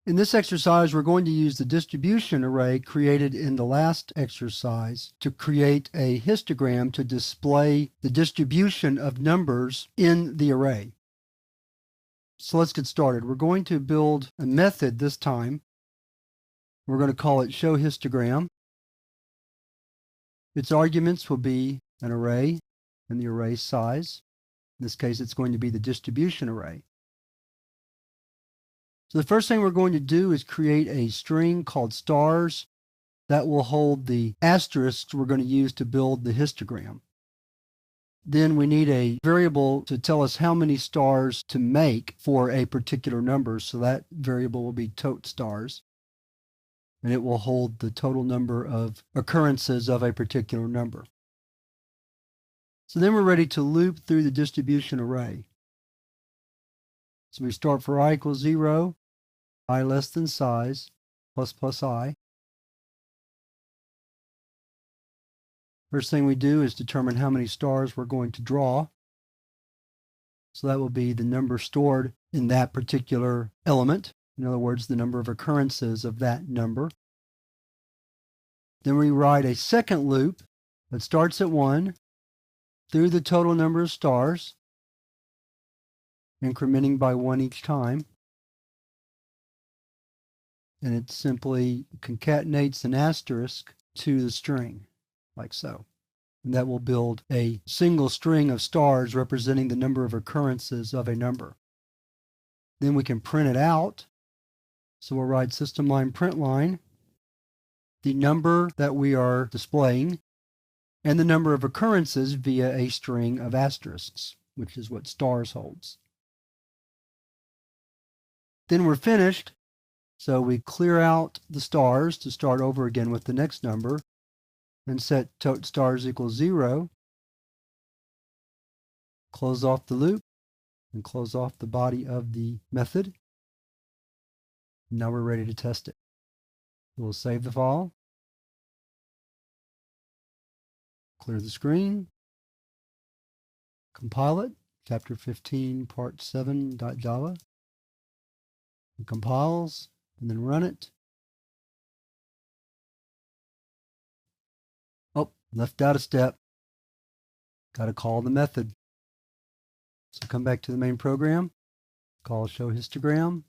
In this exercise, we're going to use the distribution array created in the last exercise to create a histogram to display the distribution of numbers in the array. So let's get started. We're going to build a method this time. We're going to call it showHistogram. Its arguments will be an array and the array size. In this case, it's going to be the distribution array. So the first thing we're going to do is create a string called stars that will hold the asterisks we're going to use to build the histogram. Then we need a variable to tell us how many stars to make for a particular number. So that variable will be tot stars. And it will hold the total number of occurrences of a particular number. So then we're ready to loop through the distribution array. So we start for I equals 0, I less than size, plus I. First thing we do is determine how many stars we're going to draw. So that will be the number stored in that particular element. In other words, the number of occurrences of that number. Then we write a second loop that starts at 1 through the total number of stars, incrementing by 1 each time. And it simply concatenates an asterisk to the string, like so. And that will build a single string of stars representing the number of occurrences of a number. Then we can print it out. So we'll write system line print line, the number that we are displaying, and the number of occurrences via a string of asterisks, which is what stars holds. Then we're finished. So we clear out the stars to start over again with the next number and set tot stars equals 0. Close off the loop and close off the body of the method. Now we're ready to test it. We'll save the file. Clear the screen. Compile it. Chapter 15, part 7.java. It compiles. And then run it. Oh, left out a step. Got to call the method. So come back to the main program. Call showHistogram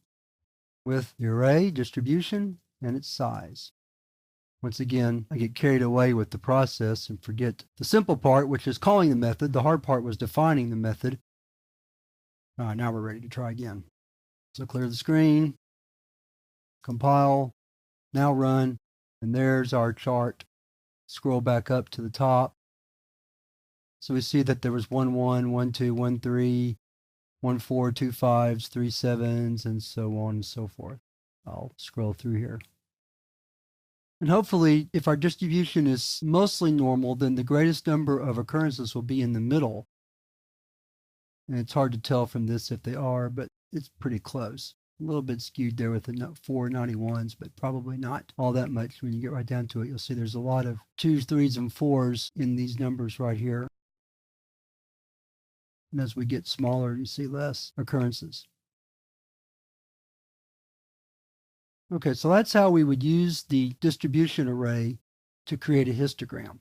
with the array, distribution, and its size. Once again, I get carried away with the process and forget the simple part, which is calling the method. The hard part was defining the method. All right, now we're ready to try again. So clear the screen. Compile, now run, and there's our chart. Scroll back up to the top. So we see that there was 1 1, 1 2, 1 3, 1 4, 2 5s, 3 7s, and so on and so forth. I'll scroll through here. And hopefully, if our distribution is mostly normal, then the greatest number of occurrences will be in the middle. And it's hard to tell from this if they are, but it's pretty close. A little bit skewed there with the 4 91s, but probably not all that much. When you get right down to it, you'll see there's a lot of 2s, 3s, and 4s in these numbers right here. And as we get smaller, you see less occurrences. Okay, so that's how we would use the distribution array to create a histogram.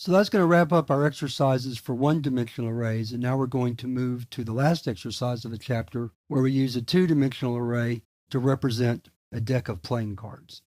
So that's going to wrap up our exercises for one-dimensional arrays, and now we're going to move to the last exercise of the chapter, where we use a two-dimensional array to represent a deck of playing cards.